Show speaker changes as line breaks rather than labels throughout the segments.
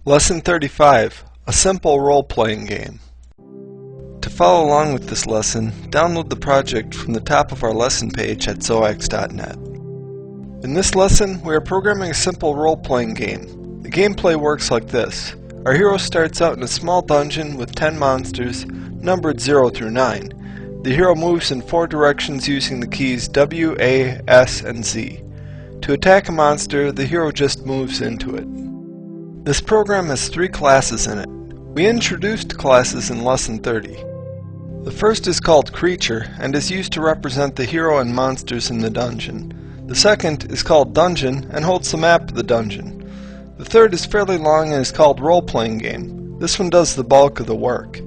Lesson 35, a simple role-playing game. To follow along with this lesson, download the project from the top of our lesson page at zoax.net. In this lesson, we are programming a simple role-playing game. The gameplay works like this. Our hero starts out in a small dungeon with 10 monsters, numbered 0 through 9. The hero moves in 4 directions using the keys W, A, S, and Z. To attack a monster, the hero just moves into it. This program has 3 classes in it. We introduced classes in Lesson 30. The first is called Creature and is used to represent the hero and monsters in the dungeon. The second is called Dungeon and holds the map of the dungeon. The third is fairly long and is called Role-Playing Game. This one does the bulk of the work.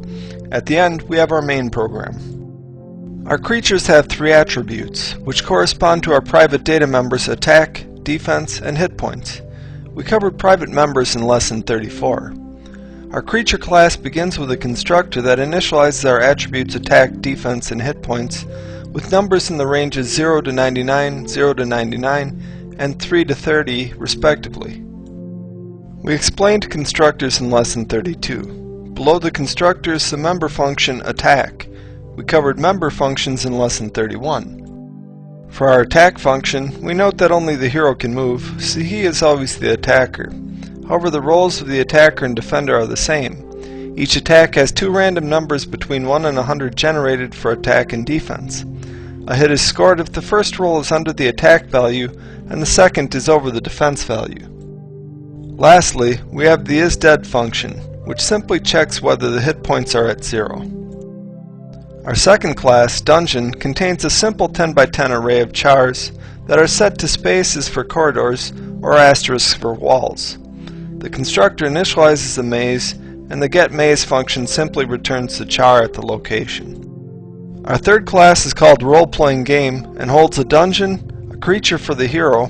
At the end, we have our main program. Our creatures have 3 attributes, which correspond to our private data members' attack, defense, and hit points. We covered private members in Lesson 34. Our creature class begins with a constructor that initializes our attributes attack, defense, and hit points with numbers in the ranges 0 to 99, 0 to 99, and 3 to 30, respectively. We explained constructors in Lesson 32. Below the constructor is the member function attack. We covered member functions in Lesson 31. For our attack function, we note that only the hero can move, so he is always the attacker. However, the roles of the attacker and defender are the same. Each attack has 2 random numbers between 1 and 100 generated for attack and defense. A hit is scored if the first roll is under the attack value and the second is over the defense value. Lastly, we have the isDead function, which simply checks whether the hit points are at 0. Our second class, Dungeon, contains a simple 10 by 10 array of chars that are set to spaces for corridors or asterisks for walls. The constructor initializes the maze, and the getMaze function simply returns the char at the location. Our third class is called Role-Playing Game and holds a dungeon, a creature for the hero,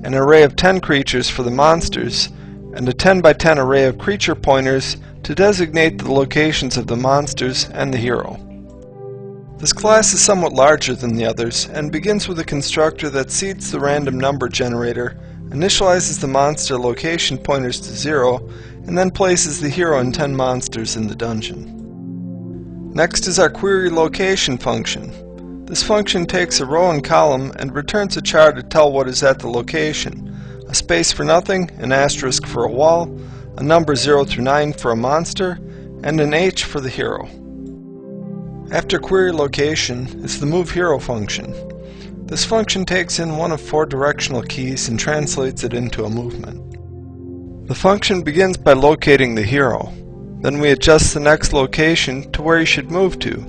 an array of 10 creatures for the monsters, and a 10 by 10 array of creature pointers to designate the locations of the monsters and the hero. This class is somewhat larger than the others and begins with a constructor that seeds the random number generator, initializes the monster location pointers to 0, and then places the hero and 10 monsters in the dungeon. Next is our query location function. This function takes a row and column and returns a char to tell what is at the location. A space for nothing, an asterisk for a wall, a number 0 through 9 for a monster, and an H for the hero. After query location is the moveHero function. This function takes in one of 4 directional keys and translates it into a movement. The function begins by locating the hero. Then we adjust the next location to where he should move to.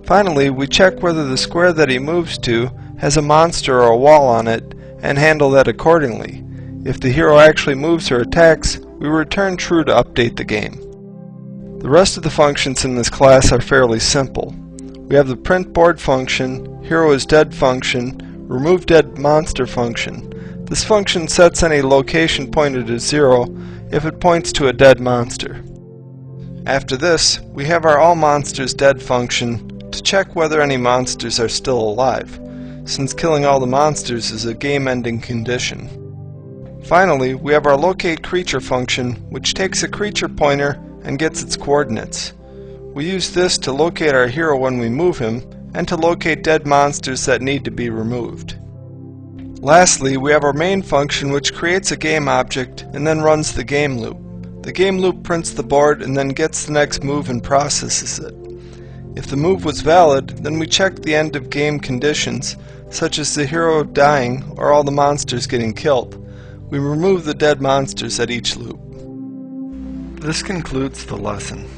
Finally, we check whether the square that he moves to has a monster or a wall on it and handle that accordingly. If the hero actually moves or attacks, we return true to update the game. The rest of the functions in this class are fairly simple. We have the printBoard function, heroisDead function, removeDeadMonster function. This function sets any location pointer to 0 if it points to a dead monster. After this, we have our allMonstersDead function to check whether any monsters are still alive, since killing all the monsters is a game-ending condition. Finally, we have our locateCreature function, which takes a creature pointer and gets its coordinates. We use this to locate our hero when we move him, and to locate dead monsters that need to be removed. Lastly, we have our main function, which creates a game object and then runs the game loop. The game loop prints the board and then gets the next move and processes it. If the move was valid, then we check the end of game conditions, such as the hero dying or all the monsters getting killed. We remove the dead monsters at each loop. This concludes the lesson.